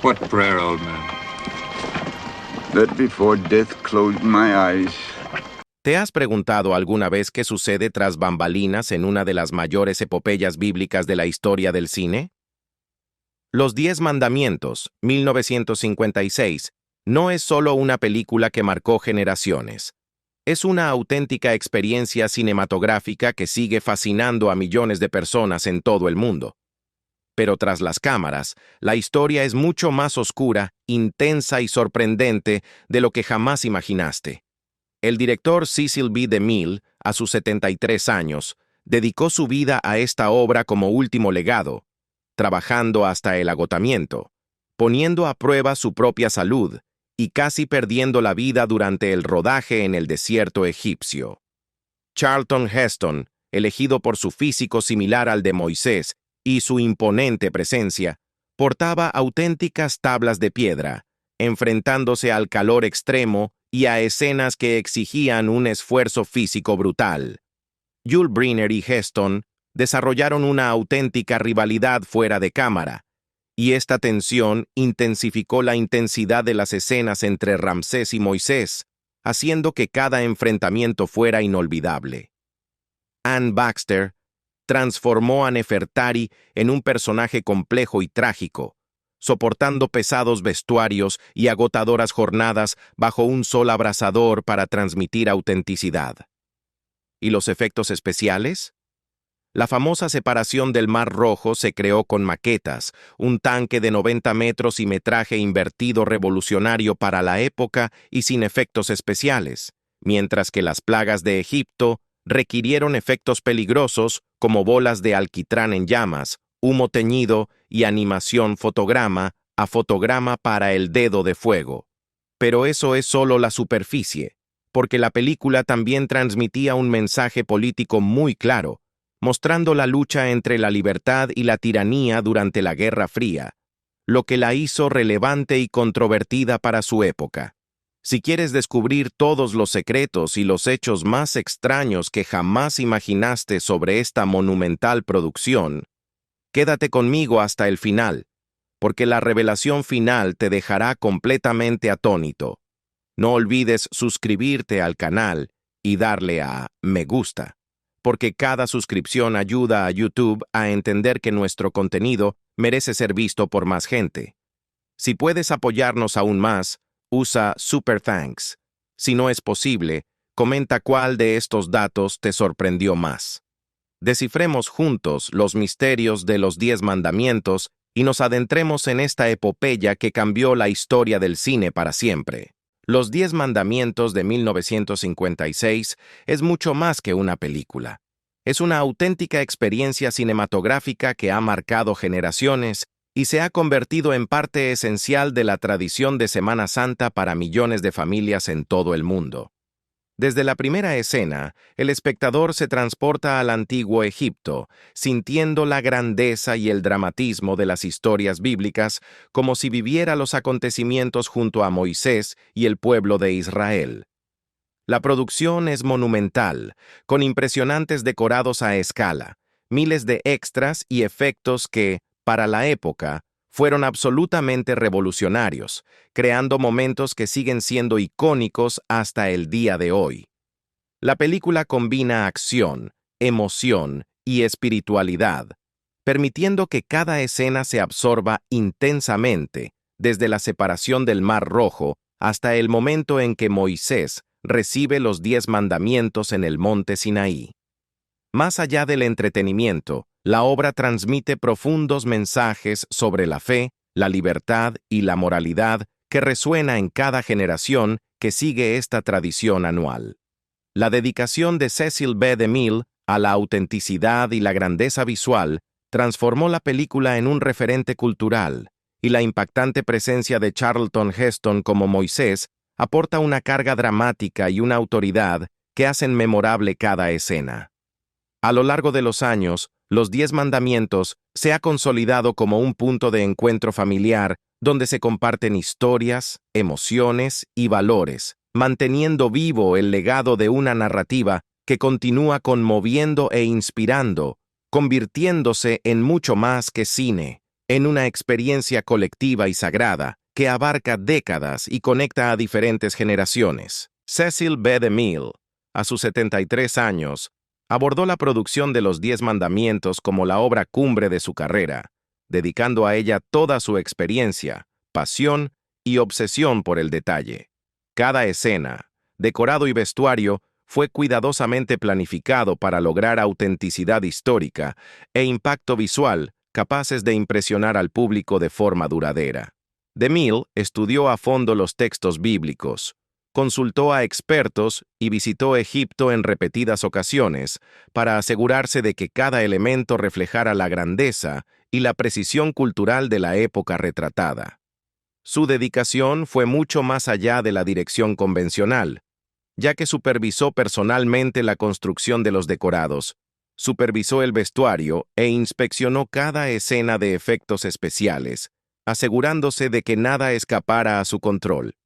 What prayer, old man? That before death closed my eyes. ¿Te has preguntado alguna vez qué sucede tras bambalinas en una de las mayores epopeyas bíblicas de la historia del cine? Los 10 Mandamientos, 1956, no es solo una película que marcó generaciones. Es una auténtica experiencia cinematográfica que sigue fascinando a millones de personas en todo el mundo. Pero tras las cámaras, la historia es mucho más oscura, intensa y sorprendente de lo que jamás imaginaste. El director Cecil B. DeMille, a sus 73 años, dedicó su vida a esta obra como último legado, trabajando hasta el agotamiento, poniendo a prueba su propia salud y casi perdiendo la vida durante el rodaje en el desierto egipcio. Charlton Heston, elegido por su físico similar al de Moisés y su imponente presencia, portaba auténticas tablas de piedra, enfrentándose al calor extremo y a escenas que exigían un esfuerzo físico brutal. Yul Brynner y Heston desarrollaron una auténtica rivalidad fuera de cámara, y esta tensión intensificó la intensidad de las escenas entre Ramsés y Moisés, haciendo que cada enfrentamiento fuera inolvidable. Anne Baxter transformó a Nefertari en un personaje complejo y trágico, soportando pesados vestuarios y agotadoras jornadas bajo un sol abrasador para transmitir autenticidad. ¿Y los efectos especiales? La famosa separación del Mar Rojo se creó con maquetas, un tanque de 90 metros y metraje invertido revolucionario para la época y sin efectos especiales, mientras que las plagas de Egipto requirieron efectos peligrosos como bolas de alquitrán en llamas, humo teñido y animación fotograma a fotograma para el dedo de fuego. Pero eso es solo la superficie, porque la película también transmitía un mensaje político muy claro, mostrando la lucha entre la libertad y la tiranía durante la Guerra Fría, lo que la hizo relevante y controvertida para su época. Si quieres descubrir todos los secretos y los hechos más extraños que jamás imaginaste sobre esta monumental producción, quédate conmigo hasta el final, porque la revelación final te dejará completamente atónito. No olvides suscribirte al canal y darle a me gusta, porque cada suscripción ayuda a YouTube a entender que nuestro contenido merece ser visto por más gente. Si puedes apoyarnos aún más, usa Super Thanks. Si no es posible, comenta cuál de estos datos te sorprendió más. Descifremos juntos los misterios de los 10 mandamientos y nos adentremos en esta epopeya que cambió la historia del cine para siempre. Los 10 mandamientos de 1956 es mucho más que una película. Es una auténtica experiencia cinematográfica que ha marcado generaciones y se ha convertido en parte esencial de la tradición de Semana Santa para millones de familias en todo el mundo. Desde la primera escena, el espectador se transporta al antiguo Egipto, sintiendo la grandeza y el dramatismo de las historias bíblicas como si viviera los acontecimientos junto a Moisés y el pueblo de Israel. La producción es monumental, con impresionantes decorados a escala, miles de extras y efectos que, para la época, fueron absolutamente revolucionarios, creando momentos que siguen siendo icónicos hasta el día de hoy. La película combina acción, emoción y espiritualidad, permitiendo que cada escena se absorba intensamente, desde la separación del Mar Rojo hasta el momento en que Moisés recibe los 10 mandamientos en el monte Sinaí. Más allá del entretenimiento, la obra transmite profundos mensajes sobre la fe, la libertad y la moralidad que resuena en cada generación que sigue esta tradición anual. La dedicación de Cecil B. DeMille a la autenticidad y la grandeza visual transformó la película en un referente cultural, y la impactante presencia de Charlton Heston como Moisés aporta una carga dramática y una autoridad que hacen memorable cada escena. A lo largo de los años, los 10 mandamientos se ha consolidado como un punto de encuentro familiar donde se comparten historias, emociones y valores, manteniendo vivo el legado de una narrativa que continúa conmoviendo e inspirando, convirtiéndose en mucho más que cine. en una experiencia colectiva y sagrada que abarca décadas y conecta a diferentes generaciones. Cecil B. DeMille, a sus 73 años, abordó la producción de los 10 Mandamientos como la obra cumbre de su carrera, dedicando a ella toda su experiencia, pasión y obsesión por el detalle. Cada escena, decorado y vestuario fue cuidadosamente planificado para lograr autenticidad histórica e impacto visual capaces de impresionar al público de forma duradera. DeMille estudió a fondo los textos bíblicos, consultó a expertos y visitó Egipto en repetidas ocasiones para asegurarse de que cada elemento reflejara la grandeza y la precisión cultural de la época retratada. Su dedicación fue mucho más allá de la dirección convencional, ya que supervisó personalmente la construcción de los decorados, supervisó el vestuario e inspeccionó cada escena de efectos especiales, asegurándose de que nada escapara a su control.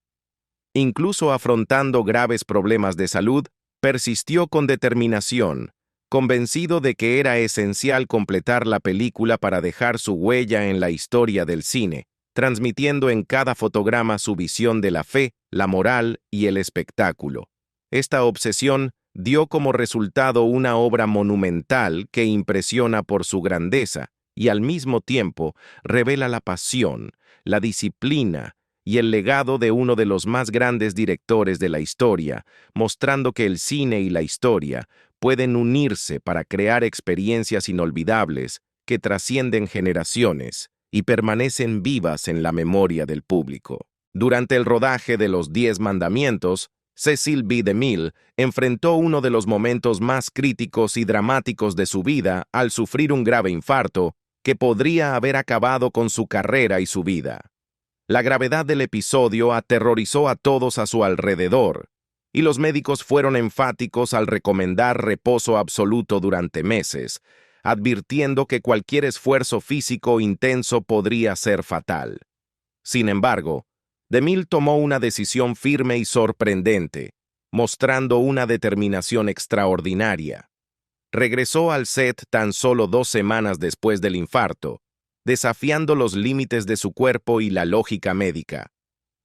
Incluso afrontando graves problemas de salud, persistió con determinación, convencido de que era esencial completar la película para dejar su huella en la historia del cine, transmitiendo en cada fotograma su visión de la fe, la moral y el espectáculo. Esta obsesión dio como resultado una obra monumental que impresiona por su grandeza y al mismo tiempo revela la pasión, la disciplina y el legado de uno de los más grandes directores de la historia, mostrando que el cine y la historia pueden unirse para crear experiencias inolvidables que trascienden generaciones y permanecen vivas en la memoria del público. Durante el rodaje de los 10 Mandamientos, Cecil B. DeMille enfrentó uno de los momentos más críticos y dramáticos de su vida al sufrir un grave infarto que podría haber acabado con su carrera y su vida. La gravedad del episodio aterrorizó a todos a su alrededor, y los médicos fueron enfáticos al recomendar reposo absoluto durante meses, advirtiendo que cualquier esfuerzo físico intenso podría ser fatal. Sin embargo, DeMille tomó una decisión firme y sorprendente, mostrando una determinación extraordinaria. Regresó al set tan solo 2 semanas después del infarto, desafiando los límites de su cuerpo y la lógica médica.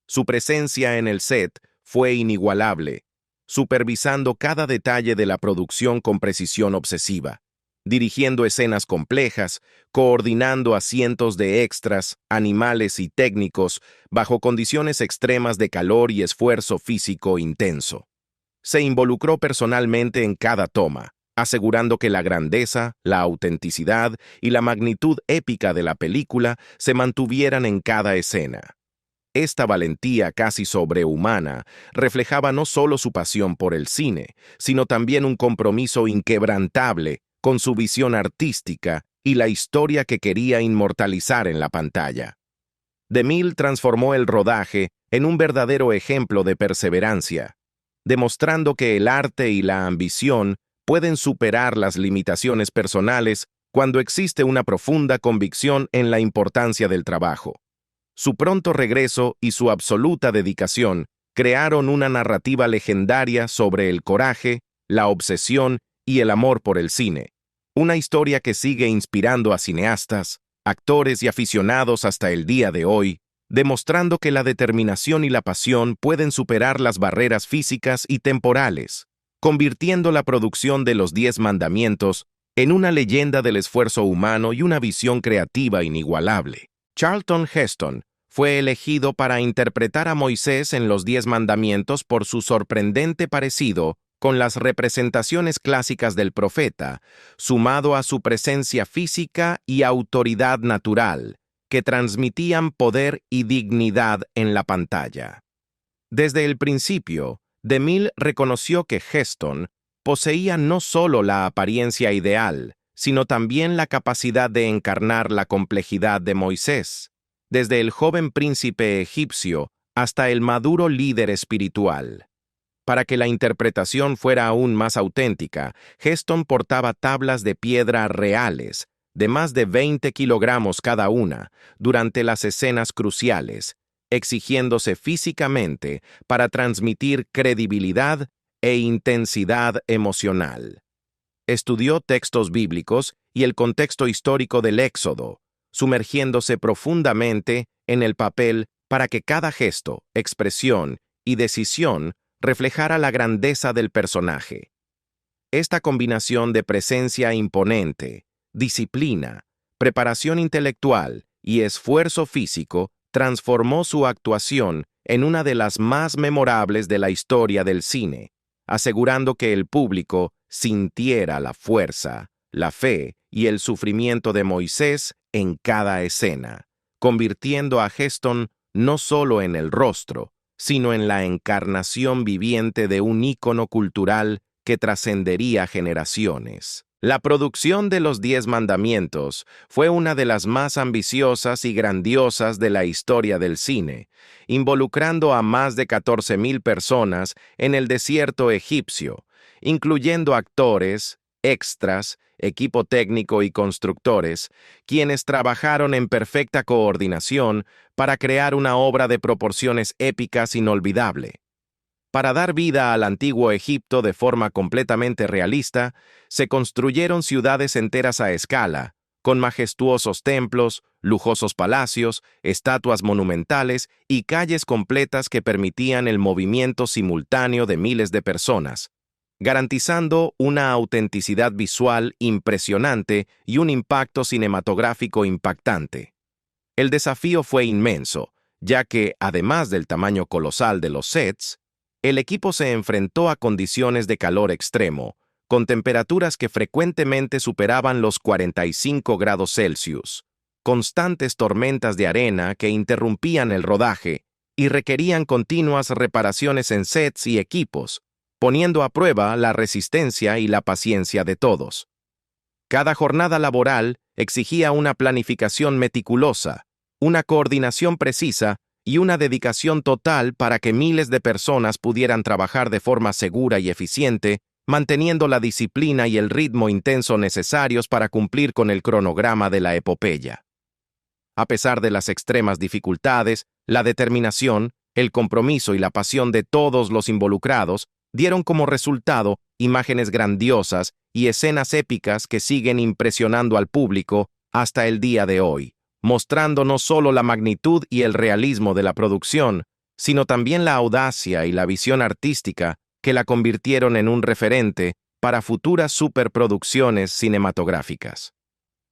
Su presencia en el set fue inigualable, supervisando cada detalle de la producción con precisión obsesiva, dirigiendo escenas complejas, coordinando a cientos de extras, animales y técnicos bajo condiciones extremas de calor y esfuerzo físico intenso. Se involucró personalmente en cada toma, asegurando que la grandeza, la autenticidad y la magnitud épica de la película se mantuvieran en cada escena. Esta valentía casi sobrehumana reflejaba no solo su pasión por el cine, sino también un compromiso inquebrantable con su visión artística y la historia que quería inmortalizar en la pantalla. DeMille transformó el rodaje en un verdadero ejemplo de perseverancia, demostrando que el arte y la ambición pueden superar las limitaciones personales cuando existe una profunda convicción en la importancia del trabajo. Su pronto regreso y su absoluta dedicación crearon una narrativa legendaria sobre el coraje, la obsesión y el amor por el cine. Una historia que sigue inspirando a cineastas, actores y aficionados hasta el día de hoy, demostrando que la determinación y la pasión pueden superar las barreras físicas y temporales, convirtiendo la producción de los 10 Mandamientos en una leyenda del esfuerzo humano y una visión creativa inigualable. Charlton Heston fue elegido para interpretar a Moisés en los 10 Mandamientos por su sorprendente parecido con las representaciones clásicas del profeta, sumado a su presencia física y autoridad natural, que transmitían poder y dignidad en la pantalla. Desde el principio, DeMille reconoció que Heston poseía no solo la apariencia ideal, sino también la capacidad de encarnar la complejidad de Moisés, desde el joven príncipe egipcio hasta el maduro líder espiritual. Para que la interpretación fuera aún más auténtica, Heston portaba tablas de piedra reales, de más de 20 kilogramos cada una, durante las escenas cruciales, exigiéndose físicamente para transmitir credibilidad e intensidad emocional. Estudió textos bíblicos y el contexto histórico del Éxodo, sumergiéndose profundamente en el papel para que cada gesto, expresión y decisión reflejara la grandeza del personaje. Esta combinación de presencia imponente, disciplina, preparación intelectual y esfuerzo físico transformó su actuación en una de las más memorables de la historia del cine, asegurando que el público sintiera la fuerza, la fe y el sufrimiento de Moisés en cada escena, convirtiendo a Heston no solo en el rostro, sino en la encarnación viviente de un ícono cultural que trascendería generaciones. La producción de Los 10 Mandamientos fue una de las más ambiciosas y grandiosas de la historia del cine, involucrando a más de 14,000 personas en el desierto egipcio, incluyendo actores, extras, equipo técnico y constructores, quienes trabajaron en perfecta coordinación para crear una obra de proporciones épicas inolvidable. Para dar vida al antiguo Egipto de forma completamente realista, se construyeron ciudades enteras a escala, con majestuosos templos, lujosos palacios, estatuas monumentales y calles completas que permitían el movimiento simultáneo de miles de personas, garantizando una autenticidad visual impresionante y un impacto cinematográfico impactante. El desafío fue inmenso, ya que, además del tamaño colosal de los sets, el equipo se enfrentó a condiciones de calor extremo, con temperaturas que frecuentemente superaban los 45 grados Celsius, constantes tormentas de arena que interrumpían el rodaje y requerían continuas reparaciones en sets y equipos, poniendo a prueba la resistencia y la paciencia de todos. Cada jornada laboral exigía una planificación meticulosa, una coordinación precisa y una dedicación total para que miles de personas pudieran trabajar de forma segura y eficiente, manteniendo la disciplina y el ritmo intenso necesarios para cumplir con el cronograma de la epopeya. A pesar de las extremas dificultades, la determinación, el compromiso y la pasión de todos los involucrados dieron como resultado imágenes grandiosas y escenas épicas que siguen impresionando al público hasta el día de hoy, mostrando no solo la magnitud y el realismo de la producción, sino también la audacia y la visión artística que la convirtieron en un referente para futuras superproducciones cinematográficas.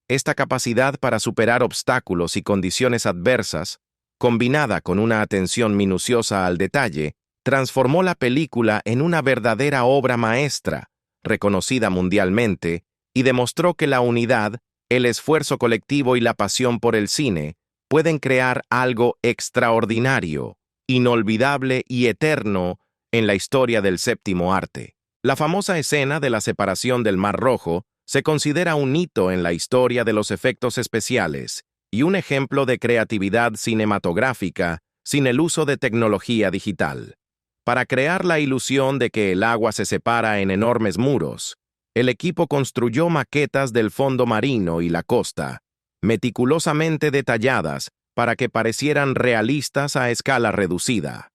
Esta capacidad para superar obstáculos y condiciones adversas, combinada con una atención minuciosa al detalle, transformó la película en una verdadera obra maestra, reconocida mundialmente, y demostró que la unidad, el esfuerzo colectivo y la pasión por el cine pueden crear algo extraordinario, inolvidable y eterno en la historia del séptimo arte. La famosa escena de la separación del Mar Rojo se considera un hito en la historia de los efectos especiales y un ejemplo de creatividad cinematográfica sin el uso de tecnología digital. Para crear la ilusión de que el agua se separa en enormes muros, el equipo construyó maquetas del fondo marino y la costa, meticulosamente detalladas para que parecieran realistas a escala reducida.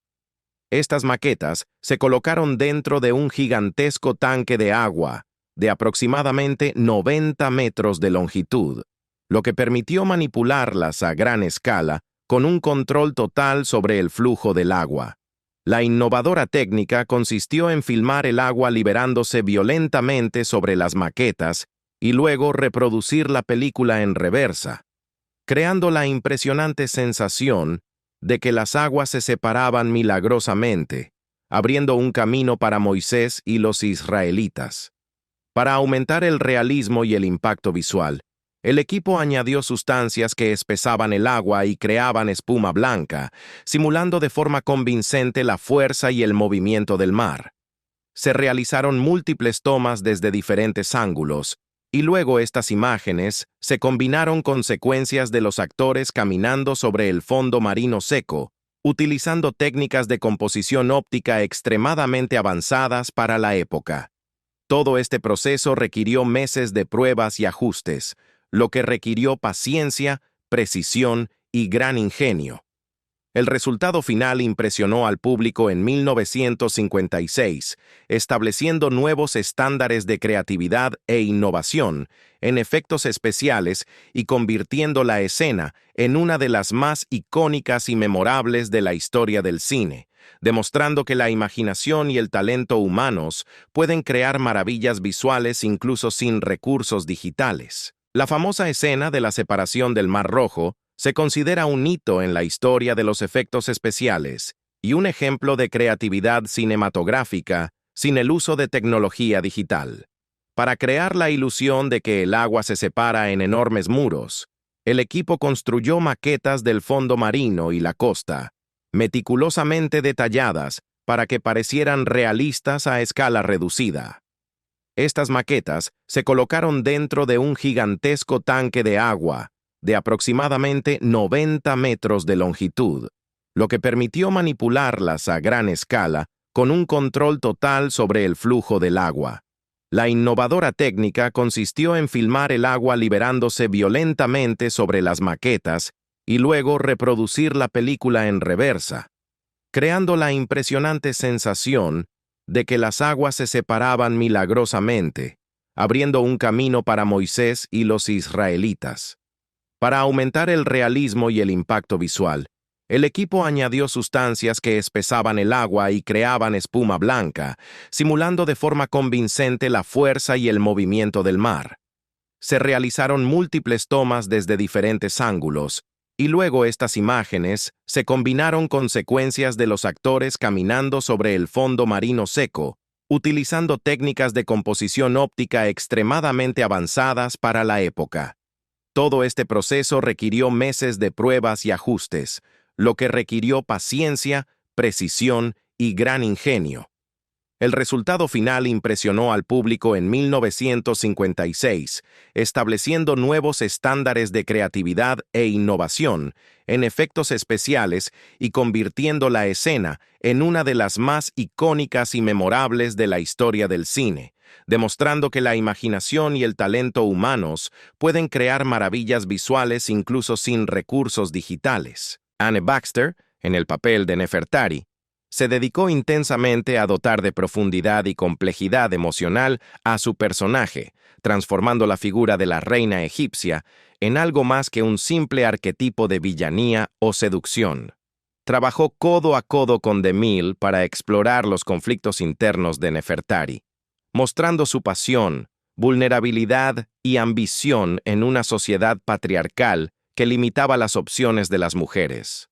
Estas maquetas se colocaron dentro de un gigantesco tanque de agua de aproximadamente 90 metros de longitud, lo que permitió manipularlas a gran escala con un control total sobre el flujo del agua. La innovadora técnica consistió en filmar el agua liberándose violentamente sobre las maquetas y luego reproducir la película en reversa, creando la impresionante sensación de que las aguas se separaban milagrosamente, abriendo un camino para Moisés y los israelitas. Para aumentar el realismo y el impacto visual, el equipo añadió sustancias que espesaban el agua y creaban espuma blanca, simulando de forma convincente la fuerza y el movimiento del mar. Se realizaron múltiples tomas desde diferentes ángulos, y luego estas imágenes se combinaron con secuencias de los actores caminando sobre el fondo marino seco, utilizando técnicas de composición óptica extremadamente avanzadas para la época. Todo este proceso requirió meses de pruebas y ajustes, lo que requirió paciencia, precisión y gran ingenio. El resultado final impresionó al público en 1956, estableciendo nuevos estándares de creatividad e innovación en efectos especiales y convirtiendo la escena en una de las más icónicas y memorables de la historia del cine, demostrando que la imaginación y el talento humanos pueden crear maravillas visuales incluso sin recursos digitales. La famosa escena de la separación del Mar Rojo se considera un hito en la historia de los efectos especiales y un ejemplo de creatividad cinematográfica sin el uso de tecnología digital. Para crear la ilusión de que el agua se separa en enormes muros, el equipo construyó maquetas del fondo marino y la costa, meticulosamente detalladas para que parecieran realistas a escala reducida. Estas maquetas se colocaron dentro de un gigantesco tanque de agua de aproximadamente 90 metros de longitud, lo que permitió manipularlas a gran escala con un control total sobre el flujo del agua. La innovadora técnica consistió en filmar el agua liberándose violentamente sobre las maquetas y luego reproducir la película en reversa, creando la impresionante sensación de que las aguas se separaban milagrosamente, abriendo un camino para Moisés y los israelitas. Para aumentar el realismo y el impacto visual, el equipo añadió sustancias que espesaban el agua y creaban espuma blanca, simulando de forma convincente la fuerza y el movimiento del mar. Se realizaron múltiples tomas desde diferentes ángulos, y luego estas imágenes se combinaron con secuencias de los actores caminando sobre el fondo marino seco, utilizando técnicas de composición óptica extremadamente avanzadas para la época. Todo este proceso requirió meses de pruebas y ajustes, lo que requirió paciencia, precisión y gran ingenio. El resultado final impresionó al público en 1956, estableciendo nuevos estándares de creatividad e innovación en efectos especiales y convirtiendo la escena en una de las más icónicas y memorables de la historia del cine, demostrando que la imaginación y el talento humanos pueden crear maravillas visuales incluso sin recursos digitales. Anne Baxter, en el papel de Nefertari, se dedicó intensamente a dotar de profundidad y complejidad emocional a su personaje, transformando la figura de la reina egipcia en algo más que un simple arquetipo de villanía o seducción. Trabajó codo a codo con DeMille para explorar los conflictos internos de Nefertari, mostrando su pasión, vulnerabilidad y ambición en una sociedad patriarcal que limitaba las opciones de las mujeres.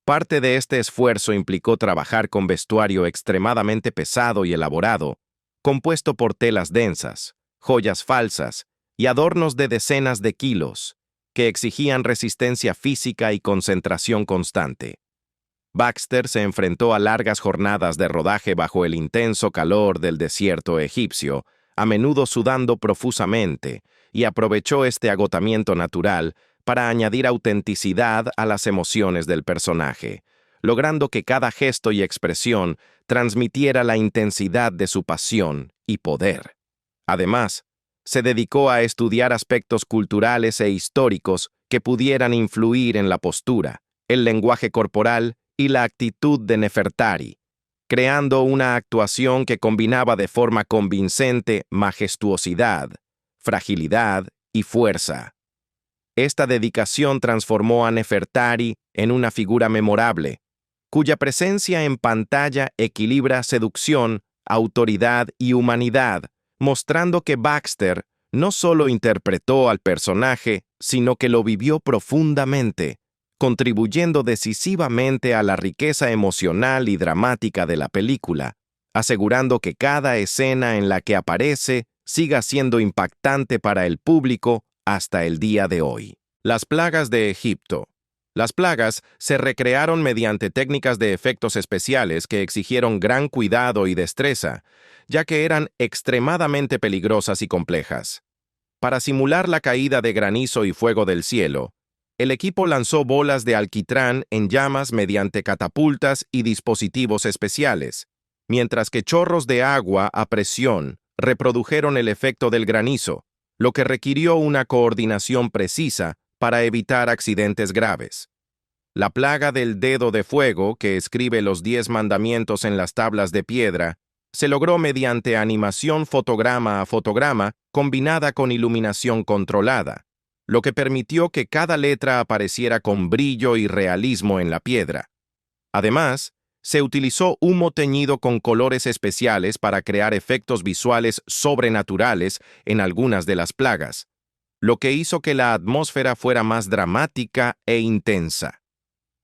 Parte de este esfuerzo implicó trabajar con vestuario extremadamente pesado y elaborado, compuesto por telas densas, joyas falsas y adornos de decenas de kilos, que exigían resistencia física y concentración constante. Baxter se enfrentó a largas jornadas de rodaje bajo el intenso calor del desierto egipcio, a menudo sudando profusamente, y aprovechó este agotamiento natural para añadir autenticidad a las emociones del personaje, logrando que cada gesto y expresión transmitiera la intensidad de su pasión y poder. Además, se dedicó a estudiar aspectos culturales e históricos que pudieran influir en la postura, el lenguaje corporal y la actitud de Nefertari, creando una actuación que combinaba de forma convincente majestuosidad, fragilidad y fuerza. Esta dedicación transformó a Nefertari en una figura memorable, cuya presencia en pantalla equilibra seducción, autoridad y humanidad, mostrando que Baxter no solo interpretó al personaje, sino que lo vivió profundamente, contribuyendo decisivamente a la riqueza emocional y dramática de la película, asegurando que cada escena en la que aparece siga siendo impactante para el público hasta el día de hoy. Las plagas de Egipto. Las plagas se recrearon mediante técnicas de efectos especiales que exigieron gran cuidado y destreza, ya que eran extremadamente peligrosas y complejas. Para simular la caída de granizo y fuego del cielo, el equipo lanzó bolas de alquitrán en llamas mediante catapultas y dispositivos especiales, mientras que chorros de agua a presión reprodujeron el efecto del granizo, lo que requirió una coordinación precisa para evitar accidentes graves. La plaga del dedo de fuego, que escribe los 10 mandamientos en las tablas de piedra, se logró mediante animación fotograma a fotograma combinada con iluminación controlada, lo que permitió que cada letra apareciera con brillo y realismo en la piedra. Además, se utilizó humo teñido con colores especiales para crear efectos visuales sobrenaturales en algunas de las plagas, lo que hizo que la atmósfera fuera más dramática e intensa.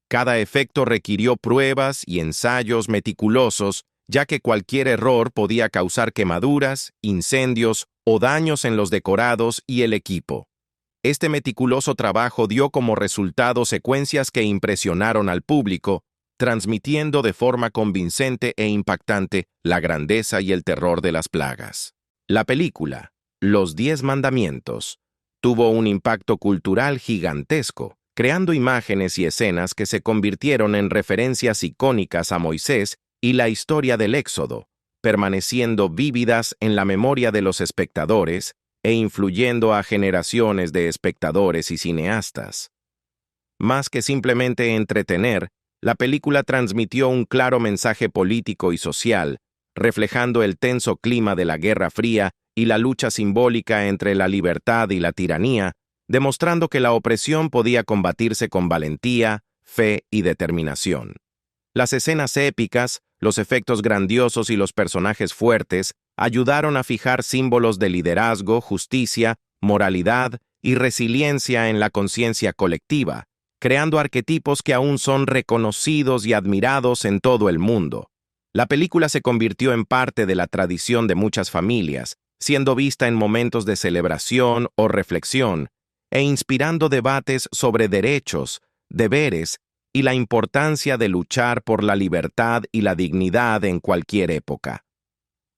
Cada efecto requirió pruebas y ensayos meticulosos, ya que cualquier error podía causar quemaduras, incendios o daños en los decorados y el equipo. Este meticuloso trabajo dio como resultado secuencias que impresionaron al público, transmitiendo de forma convincente e impactante la grandeza y el terror de las plagas. La película, Los 10 Mandamientos, tuvo un impacto cultural gigantesco, creando imágenes y escenas que se convirtieron en referencias icónicas a Moisés y la historia del Éxodo, permaneciendo vívidas en la memoria de los espectadores e influyendo a generaciones de espectadores y cineastas. Más que simplemente entretener, la película transmitió un claro mensaje político y social, reflejando el tenso clima de la Guerra Fría y la lucha simbólica entre la libertad y la tiranía, demostrando que la opresión podía combatirse con valentía, fe y determinación. Las escenas épicas, los efectos grandiosos y los personajes fuertes ayudaron a fijar símbolos de liderazgo, justicia, moralidad y resiliencia en la conciencia colectiva, creando arquetipos que aún son reconocidos y admirados en todo el mundo. La película se convirtió en parte de la tradición de muchas familias, siendo vista en momentos de celebración o reflexión, e inspirando debates sobre derechos, deberes y la importancia de luchar por la libertad y la dignidad en cualquier época.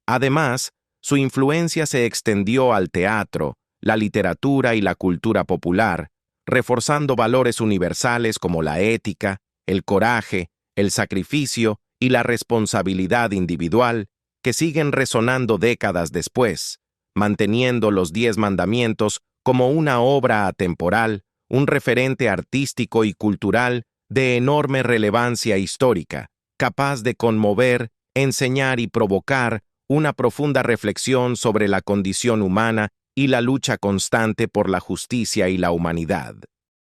Además, su influencia se extendió al teatro, la literatura y la cultura popular, reforzando valores universales como la ética, el coraje, el sacrificio y la responsabilidad individual, que siguen resonando décadas después, manteniendo los 10 mandamientos como una obra atemporal, un referente artístico y cultural de enorme relevancia histórica, capaz de conmover, enseñar y provocar una profunda reflexión sobre la condición humana y la lucha constante por la justicia y la humanidad.